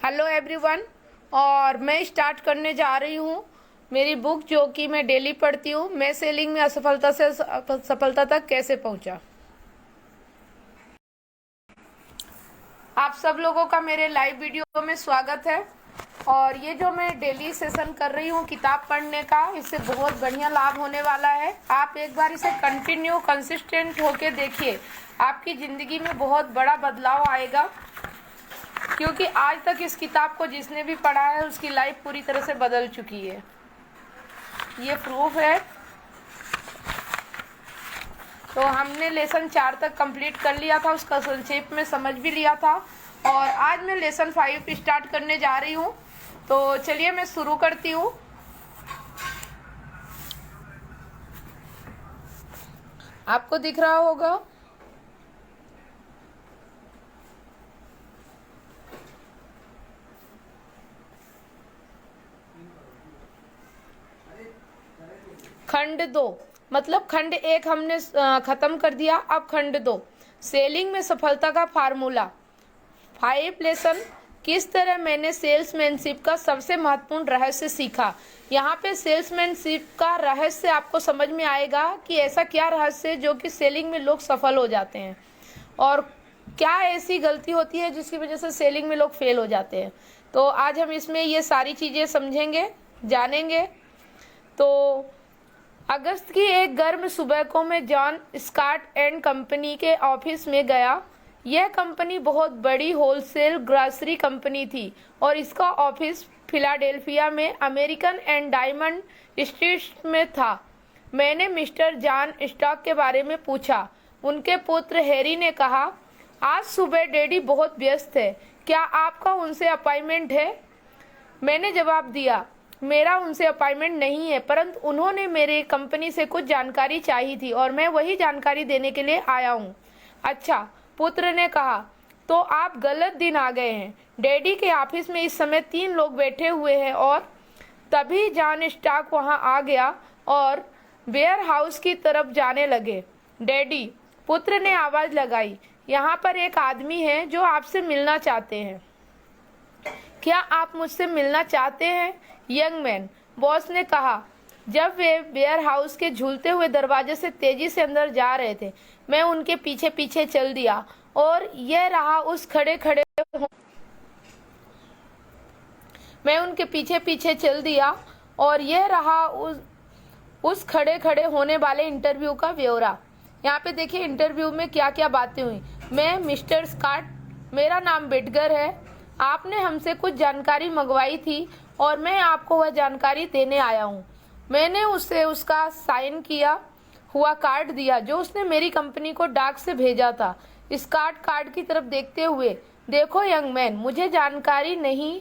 Hello everyone. और मैं start करने जा रही हूँ मेरी बुक जो कि मैं डेली पढ़ती हूँ। मैं सेलिंग में असफलता से सफलता तक कैसे पहुँचा। आप सब लोगों का मेरे लाइव वीडियो में स्वागत है। और ये जो मैं डेली सेशन कर रही हूँ किताब पढ़ने का, इससे बहुत बढ़िया लाभ होने वाला है। आप एक बार इसे कंटिन्यू कंसिस्टेंट होके देखिए, आपकी ज़िंदगी में बहुत बड़ा बदलाव आएगा। क्योंकि आज तक इस किताब को जिसने भी पढ़ा है उसकी लाइफ पूरी तरह से बदल चुकी है। ये प्रूफ है। तो हमने लेसन 4 तक कंप्लीट कर लिया था, उसका संक्षेप में समझ भी लिया था। और आज मैं लेसन 5 स्टार्ट करने जा रही हूँ। तो चलिए मैं शुरू करती हूँ। आपको दिख रहा होगा। खंड 2 मतलब खंड 1 हमने खत्म कर दिया। अब खंड 2 सेलिंग में सफलता का फार्मूला 5 लेसन। किस तरह मैंने सेल्समैनशिप का सबसे महत्वपूर्ण रहस्य सीखा। यहाँ पे सेल्समैनशिप का रहस्य आपको समझ में आएगा कि ऐसा क्या रहस्य है जो कि सेलिंग में लोग सफल हो जाते हैं और क्या ऐसी गलती होती है जिसकी वजह से सेलिंग में लोग फेल हो जाते हैं। तो आज हम इसमें ये सारी चीज़ें समझेंगे, जानेंगे। तो अगस्त की एक गर्म सुबह को मैं जॉन स्कॉट एंड कंपनी के ऑफिस में गया। यह कंपनी बहुत बड़ी होलसेल ग्रॉसरी कंपनी थी और इसका ऑफिस फिलाडेल्फिया में अमेरिकन एंड डायमंड स्ट्रीट में था। मैंने मिस्टर जॉन स्टॉक के बारे में पूछा। उनके पुत्र हैरी ने कहा, आज सुबह डैडी बहुत व्यस्त है, क्या आपका उनसे अपॉइंटमेंट है। मैंने जवाब दिया, मेरा उनसे अपॉइंटमेंट नहीं है, परंतु उन्होंने मेरे कंपनी से कुछ जानकारी चाहिए थी और मैं वही जानकारी देने के लिए आया हूँ। अच्छा, पुत्र ने कहा, तो आप गलत दिन आ गए हैं। डैडी के ऑफिस में इस समय 3 लोग बैठे हुए हैं। और तभी जॉन स्टॉक वहाँ आ गया और वेयर हाउस की तरफ जाने लगे। डैडी, पुत्र ने आवाज़ लगाई, यहाँ पर एक आदमी है जो आपसे मिलना चाहते हैं। क्या आप मुझसे मिलना चाहते हैं, यंग मैन, बॉस ने कहा। जब वे वेयर हाउस के झूलते हुए दरवाजे से तेजी से अंदर जा रहे थे, मैं उनके पीछे पीछे चल दिया और यह रहा उस खड़े खड़े होने वाले इंटरव्यू का ब्यौरा। यहाँ पे देखिए इंटरव्यू में क्या क्या बातें हुई। मैं मिस्टर स्कॉट, मेरा नाम बिटगर है, आपने हमसे कुछ जानकारी मंगवाई थी और मैं आपको वह जानकारी देने आया हूँ। मैंने उसे उसका साइन किया हुआ कार्ड दिया जो उसने मेरी कंपनी को डाक से भेजा था। स्कॉट कार्ड की तरफ देखते हुए, देखो यंग मैन, मुझे जानकारी नहीं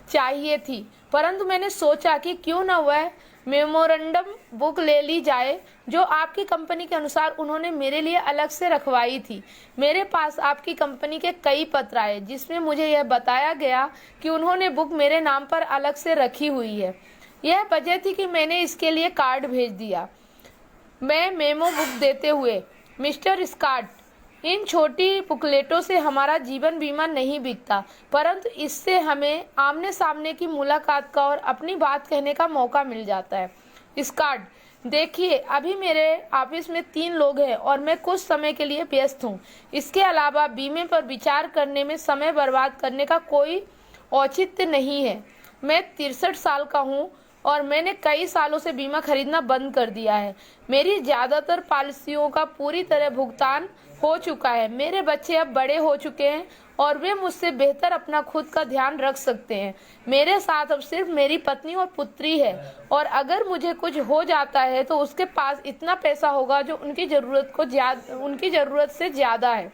चाहिए थी, परंतु मैंने सोचा कि क्यों न वह मेमोरेंडम बुक ले ली जाए जो आपकी कंपनी के अनुसार उन्होंने मेरे लिए अलग से रखवाई थी। मेरे पास आपकी कंपनी के कई पत्र आए जिसमें मुझे यह बताया गया कि उन्होंने बुक मेरे नाम पर अलग से रखी हुई है। यह वजह थी कि मैंने इसके लिए कार्ड भेज दिया। मैं मेमो बुक देते हुए, मिस्टर स्कॉट, इन छोटी बुकलेटों से हमारा जीवन बीमा नहीं बिकता, परंतु इससे हमें आमने सामने की मुलाकात का और अपनी बात कहने का मौका मिल जाता है। स्कॉट, देखिए, अभी मेरे ऑफिस में 3 लोग हैं और मैं कुछ समय के लिए व्यस्त हूँ। इसके अलावा बीमे पर विचार करने में समय बर्बाद करने का कोई औचित्य नहीं है। मैं 63 साल का हूँ और मैंने कई सालों से बीमा खरीदना बंद कर दिया है। मेरी ज़्यादातर पॉलिसियों का पूरी तरह भुगतान हो चुका है। मेरे बच्चे अब बड़े हो चुके हैं और वे मुझसे बेहतर अपना खुद का ध्यान रख सकते हैं। मेरे साथ अब सिर्फ मेरी पत्नी और पुत्री है और अगर मुझे कुछ हो जाता है तो उसके पास इतना पैसा होगा जो उनकी ज़रूरत से ज़्यादा है।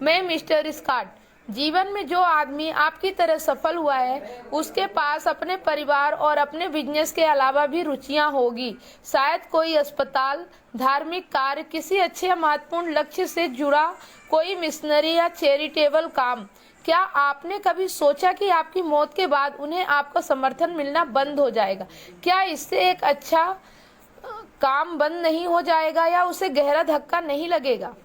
मैं मिस्टर स्कॉट, जीवन में जो आदमी आपकी तरह सफल हुआ है उसके पास अपने परिवार और अपने बिजनेस के अलावा भी रुचियां होगी। शायद कोई अस्पताल, धार्मिक कार्य, किसी अच्छे महत्वपूर्ण लक्ष्य से जुड़ा कोई मिशनरी या चैरिटेबल काम। क्या आपने कभी सोचा कि आपकी मौत के बाद उन्हें आपका समर्थन मिलना बंद हो जाएगा? क्या इससे एक अच्छा काम बंद नहीं हो जाएगा या उसे गहरा धक्का नहीं लगेगा?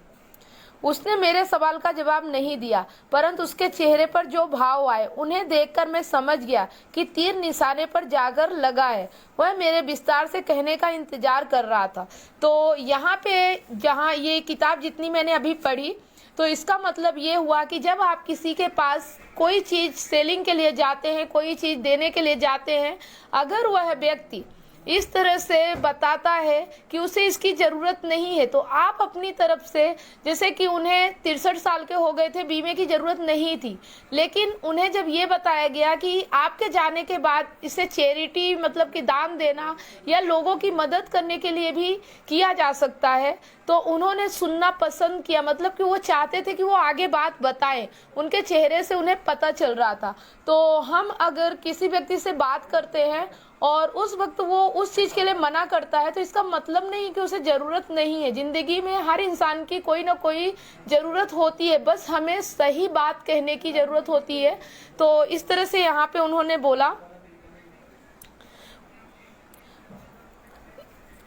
उसने मेरे सवाल का जवाब नहीं दिया, परंतु उसके चेहरे पर जो भाव आए उन्हें देखकर मैं समझ गया कि तीर निशाने पर जाकर लगा है। वह मेरे विस्तार से कहने का इंतजार कर रहा था। तो यहाँ पे जहाँ ये किताब जितनी मैंने अभी पढ़ी, तो इसका मतलब ये हुआ कि जब आप किसी के पास कोई चीज़ सेलिंग के लिए जाते हैं, कोई चीज़ देने के लिए जाते हैं, अगर वह व्यक्ति इस तरह से बताता है कि उसे इसकी ज़रूरत नहीं है, तो आप अपनी तरफ से, जैसे कि उन्हें 63 साल के हो गए थे, बीमे की ज़रूरत नहीं थी, लेकिन उन्हें जब ये बताया गया कि आपके जाने के बाद इसे चैरिटी मतलब कि दान देना या लोगों की मदद करने के लिए भी किया जा सकता है, तो उन्होंने सुनना पसंद किया। मतलब कि वो चाहते थे कि वो आगे बात बताएं, उनके चेहरे से उन्हें पता चल रहा था। तो हम अगर किसी व्यक्ति से बात करते हैं और उस वक्त वो उस चीज़ के लिए मना करता है, तो इसका मतलब नहीं कि उसे ज़रूरत नहीं है। ज़िंदगी में हर इंसान की कोई ना कोई ज़रूरत होती है, बस हमें सही बात कहने की ज़रूरत होती है। तो इस तरह से यहाँ पे उन्होंने बोला,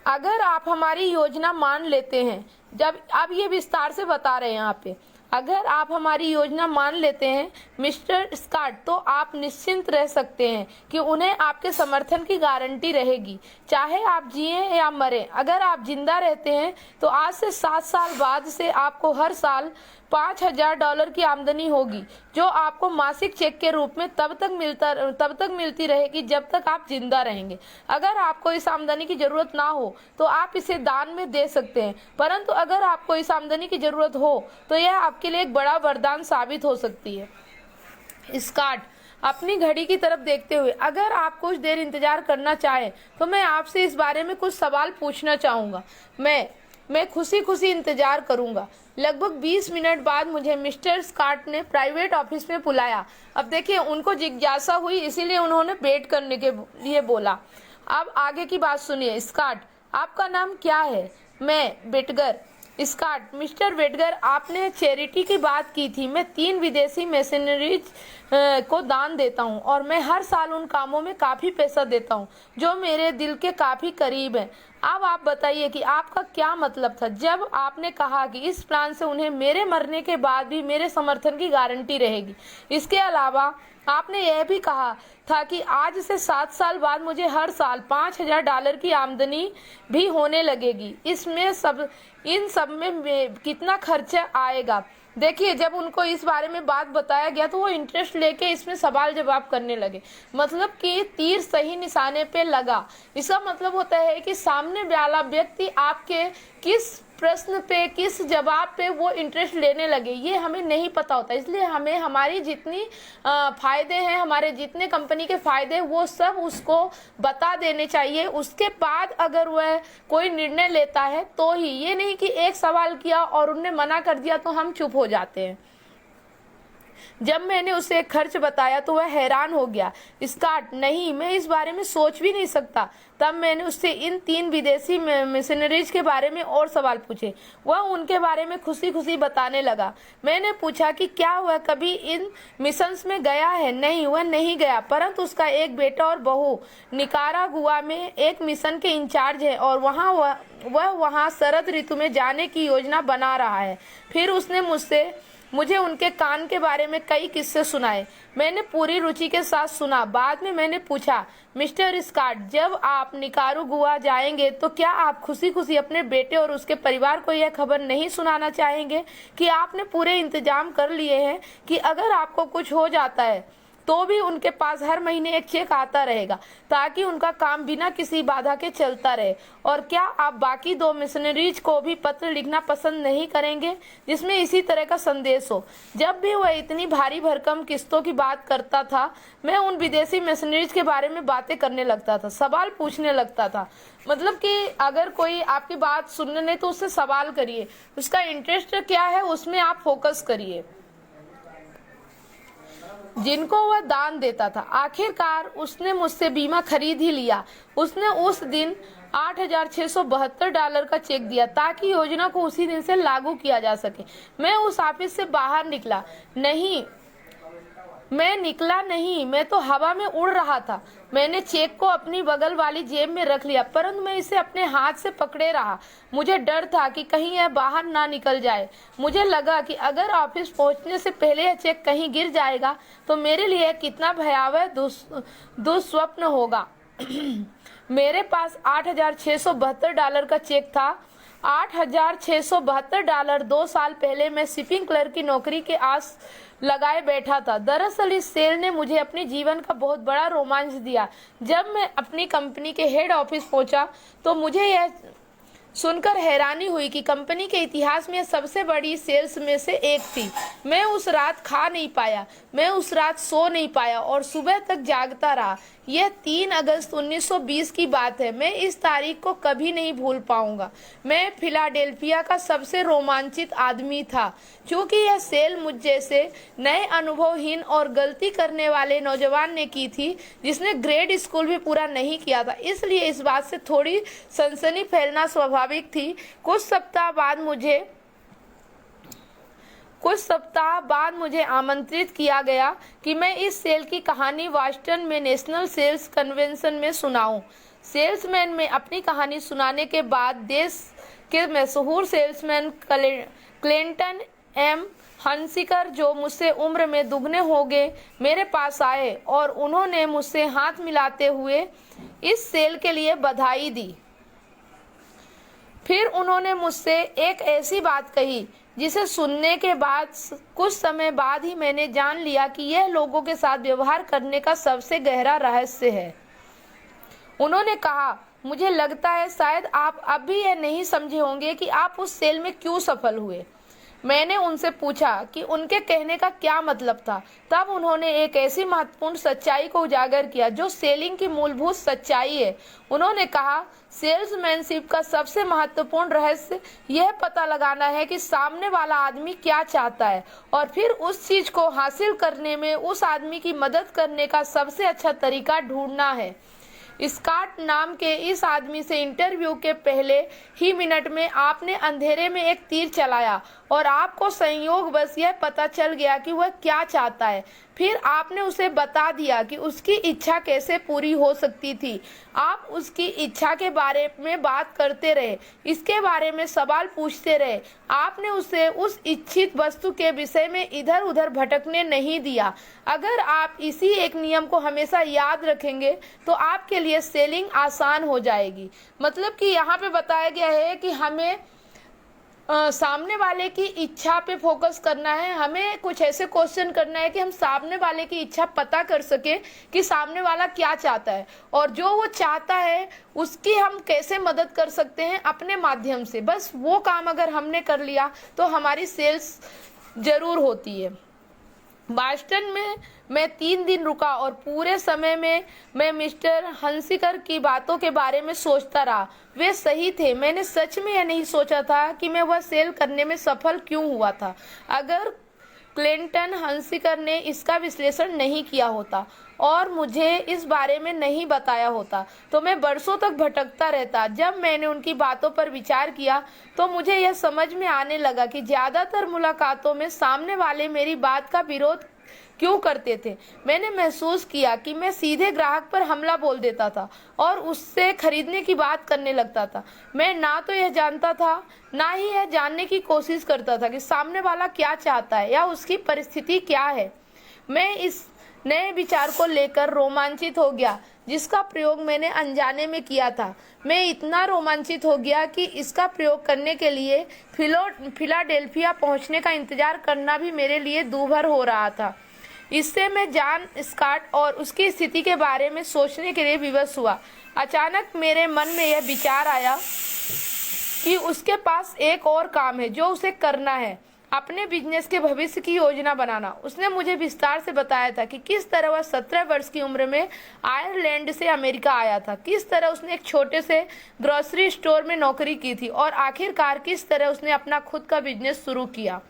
अगर आप हमारी योजना मान लेते हैं, जब अब ये विस्तार से बता रहे हैं यहाँ पे, अगर आप हमारी योजना मान लेते हैं मिस्टर स्कॉट, तो आप निश्चिंत रह सकते हैं कि उन्हें आपके समर्थन की गारंटी रहेगी, चाहे आप जिए या मरें। अगर आप जिंदा रहते हैं तो आज से 7 साल बाद से आपको हर साल $5000 की आमदनी होगी, जो आपको मासिक चेक के रूप में तब तक मिलती रहेगी जब तक आप जिंदा रहेंगे। अगर आपको इस आमदनी की जरूरत ना हो तो आप इसे दान में दे सकते हैं, परंतु अगर आपको इस आमदनी की जरूरत हो तो यह आपके लिए एक बड़ा वरदान साबित हो सकती है। स्कॉट अपनी घड़ी की तरफ देखते हुए, अगर आप कुछ देर इंतजार करना चाहें तो मैं आपसे इस बारे में कुछ सवाल पूछना चाहूँगा। मैं खुशी खुशी इंतजार करूंगा। लगभग 20 मिनट बाद मुझे मिस्टर स्कॉट ने प्राइवेट ऑफिस में बुलाया। अब देखिए, उनको जिज्ञासा हुई, इसीलिए उन्होंने वेट करने के लिए बोला। अब आगे की बात सुनिए। स्कॉट, आपका नाम क्या है? मैं, वेटगर। स्कॉट, मिस्टर वेटगर, आपने चैरिटी की बात की थी। मैं 3 विदेशी मिशनरीज को दान देता हूं और मैं हर साल उन कामों में काफ़ी पैसा देता हूं जो मेरे दिल के काफ़ी करीब हैं। अब आप बताइए कि आपका क्या मतलब था जब आपने कहा कि इस प्लान से उन्हें मेरे मरने के बाद भी मेरे समर्थन की गारंटी रहेगी। इसके अलावा आपने यह भी कहा था कि आज से 7 साल बाद मुझे हर साल $5000 की आमदनी भी होने लगेगी। इन सब में कितना खर्चा आएगा? देखिए, जब उनको इस बारे में बात बताया गया तो वो इंटरेस्ट लेके इसमें सवाल जवाब करने लगे। मतलब कि तीर सही निशाने पे लगा। इसका मतलब होता है कि सामने वाला व्यक्ति आपके किस प्रश्न पे, किस जवाब पे वो इंटरेस्ट लेने लगे, ये हमें नहीं पता होता। इसलिए हमें हमारी जितनी फायदे हैं, हमारे जितने कंपनी के फायदे, वो सब उसको बता देने चाहिए। उसके बाद अगर वह कोई निर्णय लेता है तो ही, ये नहीं कि एक सवाल किया और उन्होंने मना कर दिया तो हम चुप हो जाते हैं। जब मैंने उसे खर्च बताया तो वह हैरान हो गया। स्कॉट, नहीं, मैं इस बारे में सोच भी नहीं सकता। तब मैंने उससे इन 3 विदेशी मिशनरीज के बारे में और सवाल पूछे। वह उनके बारे में खुशी खुशी बताने लगा। मैंने पूछा कि क्या वह कभी इन मिशंस में गया है? नहीं, वह नहीं गया, परंतु उसका एक बेटा और बहू निकारागुआ में एक मिशन के इंचार्ज है और वह वहाँ शरद ऋतु में जाने की योजना बना रहा है। फिर उसने मुझे उनके कान के बारे में कई किस्से सुनाए। मैंने पूरी रुचि के साथ सुना। बाद में मैंने पूछा, मिस्टर स्कॉट, जब आप निकारागुआ जाएंगे तो क्या आप खुशी खुशी अपने बेटे और उसके परिवार को यह खबर नहीं सुनाना चाहेंगे कि आपने पूरे इंतजाम कर लिए हैं कि अगर आपको कुछ हो जाता है तो भी उनके पास हर महीने एक चेक आता रहेगा, ताकि उनका काम बिना किसी बाधा के चलता रहे? और क्या आप बाकी 2 मिशनरीज को भी पत्र लिखना पसंद नहीं करेंगे जिसमें इसी तरह का संदेश हो? जब भी वह इतनी भारी भरकम किस्तों की बात करता था, मैं उन विदेशी मिशनरीज के बारे में बातें करने लगता था, सवाल पूछने लगता था। मतलब कि अगर कोई आपकी बात सुनने नहीं तो उससे सवाल करिए, उसका इंटरेस्ट क्या है उसमें आप फोकस करिए। जिनको वह दान देता था, आखिरकार उसने मुझसे बीमा खरीद ही लिया। उसने उस दिन $8672 का चेक दिया ताकि योजना को उसी दिन से लागू किया जा सके। मैं उस ऑफिस से बाहर निकला। नहीं, मैं निकला नहीं, मैं तो हवा में उड़ रहा था। मैंने चेक को अपनी बगल वाली जेब में रख लिया, परंतु मैं इसे अपने हाथ से पकड़े रहा। मुझे डर था कि कहीं यह बाहर ना निकल जाए। मुझे लगा कि अगर ऑफिस पहुंचने से पहले यह चेक कहीं गिर जाएगा तो मेरे लिए कितना भयावह दुस्वप्न होगा। मेरे पास $8,672 का चेक था। $8,672। 2 साल पहले मैं शिपिंग क्लर्क की नौकरी के आस लगाए बैठा था। दरअसल इस सेल ने मुझे अपने जीवन का बहुत बड़ा रोमांच दिया। जब मैं अपनी कंपनी के हेड ऑफिस पहुंचा तो मुझे यह सुनकर हैरानी हुई कि कंपनी के इतिहास में सबसे बड़ी सेल्स में से एक थी। मैं उस रात खा नहीं पाया, मैं उस रात सो नहीं पाया और सुबह तक जागता रहा। यह 3 अगस्त 1920 की बात है। मैं इस तारीख को कभी नहीं भूल पाऊंगा। मैं फिलाडेल्फिया का सबसे रोमांचित आदमी था। क्योंकि यह सेल मुझ जैसे नए अनुभवहीन और गलती करने वाले नौजवान ने की थी जिसने ग्रेड स्कूल भी पूरा नहीं किया था, इसलिए इस बात से थोड़ी सनसनी फैलना स्वाभाविक थी। कुछ सप्ताह बाद मुझे आमंत्रित किया गया कि मैं इस सेल की कहानी वाशिंगटन में नेशनल सेल्स कन्वेंशन में सुनाऊं। सेल्समैन में अपनी कहानी सुनाने के बाद देश के मशहूर सेल्समैन क्लिंटन एम हंसिकर, जो मुझसे उम्र में दुगने हो गए, मेरे पास आए और उन्होंने मुझसे हाथ मिलाते हुए इस सेल के लिए बधाई दी। फिर उन्होंने मुझसे एक ऐसी बात कही जिसे सुनने के बाद कुछ समय बाद ही मैंने जान लिया कि यह लोगों के साथ व्यवहार करने का सबसे गहरा रहस्य है। उन्होंने कहा, मुझे लगता है शायद आप अब भी यह नहीं समझे होंगे कि आप उस सेल में क्यों सफल हुए। मैंने उनसे पूछा कि उनके कहने का क्या मतलब था। तब उन्होंने एक ऐसी महत्वपूर्ण सच्चाई को उजागर किया जो सेलिंग की मूलभूत सच्चाई है। उन्होंने कहा, सेल्समैनशिप का सबसे महत्वपूर्ण रहस्य यह पता लगाना है कि सामने वाला आदमी क्या चाहता है और फिर उस चीज को हासिल करने में उस आदमी की मदद करने का सबसे अच्छा तरीका ढूंढना है। स्कॉट नाम के इस आदमी से इंटरव्यू के पहले ही मिनट में आपने अंधेरे में एक तीर चलाया और आपको संयोगवश यह पता चल गया कि वह क्या चाहता है। फिर आपने उसे बता दिया कि उसकी इच्छा कैसे पूरी हो सकती थी। आप उसकी इच्छा के बारे में बात करते रहे, इसके बारे में सवाल पूछते रहे। आपने उसे उस इच्छित वस्तु के विषय में इधर उधर भटकने नहीं दिया। अगर आप इसी एक नियम को हमेशा याद रखेंगे तो आपके लिए सेलिंग आसान हो जाएगी। मतलब कि यहाँ पे बताया गया है कि हमें सामने वाले की इच्छा पे फोकस करना है। हमें कुछ ऐसे क्वेश्चन करना है कि हम सामने वाले की इच्छा पता कर सके कि सामने वाला क्या चाहता है और जो वो चाहता है उसकी हम कैसे मदद कर सकते हैं अपने माध्यम से। बस वो काम अगर हमने कर लिया तो हमारी सेल्स जरूर होती है। बॉस्टन में मैं 3 दिन रुका और पूरे समय में मैं मिस्टर हंसिकर की बातों के बारे में सोचता रहा। वे सही थे। मैंने सच में यह नहीं सोचा था कि मैं वह सेल करने में सफल क्यों हुआ था। अगर क्लिंटन हंसिकर ने इसका विश्लेषण नहीं किया होता और मुझे इस बारे में नहीं बताया होता तो मैं बरसों तक भटकता रहता। जब मैंने उनकी बातों पर विचार किया तो मुझे यह समझ में आने लगा कि ज्यादातर मुलाकातों में सामने वाले मेरी बात का विरोध क्यों करते थे। मैंने महसूस किया कि मैं सीधे ग्राहक पर हमला बोल देता था और उससे खरीदने की बात करने लगता था। मैं ना तो यह जानता था ना ही यह जानने की कोशिश करता था कि सामने वाला क्या चाहता है या उसकी परिस्थिति क्या है। मैं इस नए विचार को लेकर रोमांचित हो गया जिसका प्रयोग मैंने अनजाने में किया था। मैं इतना रोमांचित हो गया कि इसका प्रयोग करने के लिए फिलाडेल्फिया पहुंचने का इंतजार करना भी मेरे लिए दूभर हो रहा था। इससे मैं जॉन स्कॉट और उसकी स्थिति के बारे में सोचने के लिए विवश हुआ। अचानक मेरे मन में यह विचार आया कि उसके पास एक और काम है जो उसे करना है, अपने बिजनेस के भविष्य की योजना बनाना। उसने मुझे विस्तार से बताया था कि किस तरह वह 17 वर्ष की उम्र में आयरलैंड से अमेरिका आया था, किस तरह उसने एक छोटे से ग्रोसरी स्टोर में नौकरी की थी और आखिरकार किस तरह उसने अपना खुद का बिजनेस शुरू किया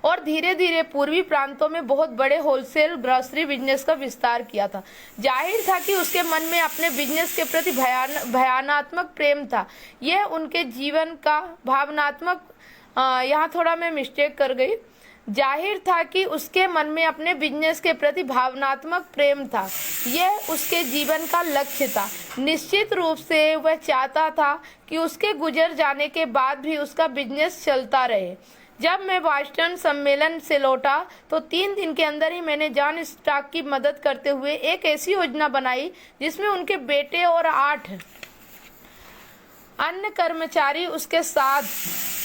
और धीरे धीरे पूर्वी प्रांतों में बहुत बड़े होलसेल ग्रोसरी बिजनेस का विस्तार किया था। जाहिर था कि उसके मन में अपने बिजनेस के प्रति भयानक प्रेम था। यह उनके जीवन का भावनात्मक यहाँ थोड़ा मैं मिस्टेक कर गई। जाहिर था कि उसके मन में अपने बिजनेस के प्रति भावनात्मक प्रेम था। यह उसके जीवन का लक्ष्य था। निश्चित रूप से वह चाहता था कि उसके गुजर जाने के बाद भी उसका बिजनेस चलता रहे। जब मैं बॉस्टन सम्मेलन से लौटा तो 3 दिन के अंदर ही मैंने जॉन स्टार्क की मदद करते हुए एक ऐसी योजना बनाई जिसमें उनके बेटे और 8 अन्य कर्मचारी उसके साथ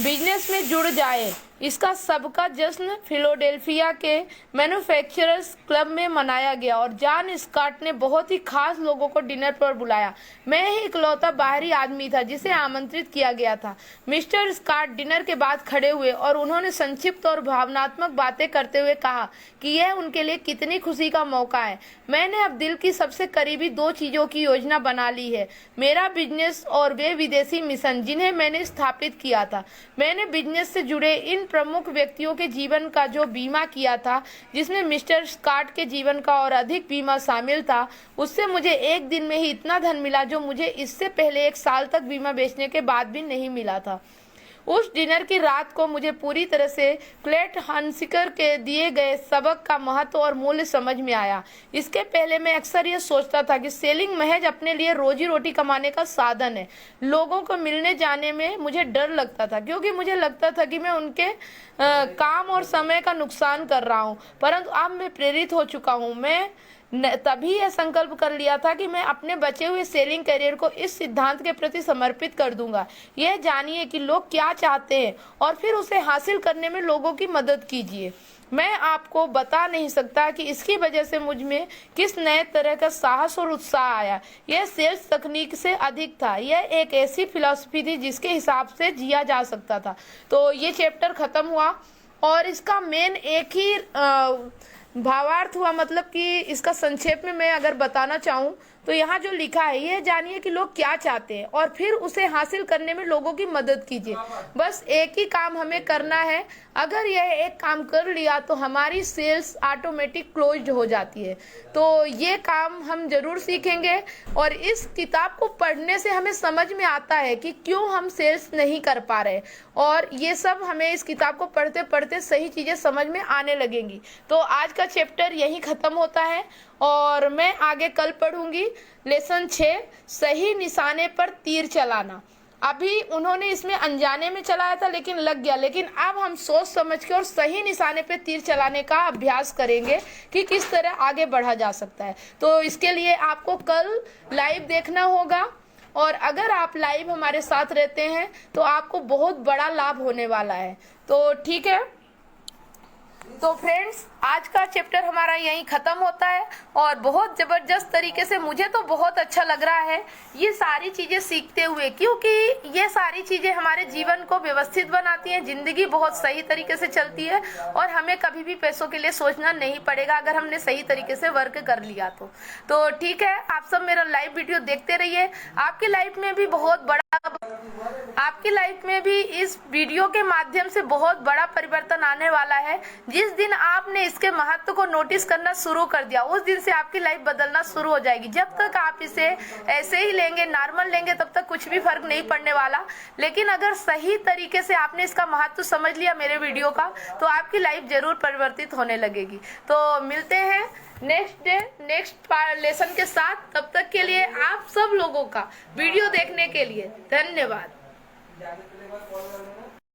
बिजनेस में जुड़ जाए। इसका सबका जश्न फिलाडेल्फिया के मैन्युफैक्चरर्स क्लब में मनाया गया और जॉन स्कॉट ने बहुत ही खास लोगों को डिनर पर बुलाया। मैं ही इकलौता बाहरी आदमी था जिसे आमंत्रित किया गया था। मिस्टर स्कॉट डिनर के बाद खड़े हुए और उन्होंने संक्षिप्त और भावनात्मक बातें करते हुए कहा कि यह उनके लिए कितनी खुशी का मौका है। मैंने अब दिल की सबसे करीबी 2 चीजों की योजना बना ली है, मेरा बिजनेस और वे विदेशी मिशन जिन्हें मैंने स्थापित किया था। मैंने बिजनेस से जुड़े इन प्रमुख व्यक्तियों के जीवन का जो बीमा किया था, जिसमें मिस्टर स्कॉट के जीवन का और अधिक बीमा शामिल था, उससे मुझे एक दिन में ही इतना धन मिला जो मुझे इससे पहले 1 साल तक बीमा बेचने के बाद भी नहीं मिला था। उस डिनर की रात को मुझे पूरी तरह से क्लेट हंसिकर के दिए गए सबक का महत्व और मूल्य समझ में आया। इसके पहले मैं अक्सर ये सोचता था कि सेलिंग महज अपने लिए रोजी रोटी कमाने का साधन है। लोगों को मिलने जाने में मुझे डर लगता था क्योंकि मुझे लगता था कि मैं उनके काम और समय का नुकसान कर रहा हूँ। परंतु अब मैं प्रेरित हो चुका हूँ। मैं तभी यह संकल्प कर लिया था कि मैं अपने बचे हुए सेलिंग करियर को इस सिद्धांत के प्रति समर्पित कर दूंगा। यह जानिए कि लोग क्या चाहते हैं और फिर उसे हासिल करने में लोगों की मदद कीजिए। मैं आपको बता नहीं सकता कि इसकी वजह से मुझ में किस नए तरह का साहस और उत्साह आया। यह सेल्स तकनीक से अधिक था। यह एक ऐसी फिलॉसफी थी जिसके हिसाब से जिया जा सकता था। तो ये चैप्टर खत्म हुआ और इसका मेन एक ही भावार्थ हुआ, मतलब कि इसका संक्षेप में मैं अगर बताना चाहूँ तो यहाँ जो लिखा है, ये जानिए कि लोग क्या चाहते हैं और फिर उसे हासिल करने में लोगों की मदद कीजिए। बस एक ही काम हमें करना है। अगर यह एक काम कर लिया तो हमारी सेल्स ऑटोमेटिक क्लोज्ड हो जाती है। तो ये काम हम जरूर सीखेंगे और इस किताब को पढ़ने से हमें समझ में आता है कि क्यों हम सेल्स नहीं कर पा रहे, और ये सब हमें इस किताब को पढ़ते पढ़ते सही चीजें समझ में आने लगेंगी। तो आज का चैप्टर यही खत्म होता है और मैं आगे कल पढ़ूंगी लेसन 6, सही निशाने पर तीर चलाना। अभी उन्होंने इसमें अनजाने में चलाया था लेकिन लग गया, लेकिन अब हम सोच समझ के और सही निशाने पे तीर चलाने का अभ्यास करेंगे कि किस तरह आगे बढ़ा जा सकता है। तो इसके लिए आपको कल लाइव देखना होगा और अगर आप लाइव हमारे साथ रहते हैं तो आपको बहुत बड़ा लाभ होने वाला है। तो ठीक है, तो फ्रेंड्स आज का चैप्टर हमारा यहीं खत्म होता है और बहुत जबरदस्त तरीके से मुझे तो बहुत अच्छा लग रहा है ये सारी चीजें सीखते हुए, क्योंकि ये सारी चीजें हमारे जीवन को व्यवस्थित बनाती हैं, जिंदगी बहुत सही तरीके से चलती है और हमें कभी भी पैसों के लिए सोचना नहीं पड़ेगा अगर हमने सही तरीके से वर्क कर लिया तो ठीक है। आप सब मेरा लाइव वीडियो देखते रहिए। आपकी लाइफ में भी इस वीडियो के माध्यम से बहुत बड़ा परिवर्तन आने वाला है। जिस दिन आपने इसके महत्व को नोटिस करना शुरू कर दिया उस दिन से आपकी लाइफ बदलना शुरू हो जाएगी। जब तक आप इसे ऐसे ही लेंगे, नॉर्मल लेंगे, तब तक कुछ भी फर्क नहीं पड़ने वाला। लेकिन अगर सही तरीके से आपने इसका महत्व समझ लिया मेरे वीडियो का, तो आपकी लाइफ जरूर परिवर्तित होने लगेगी। तो मिलते हैं नेक्स्ट लेसन के साथ। तब तक के लिए आप सब लोगों का वीडियो देखने के लिए धन्यवाद।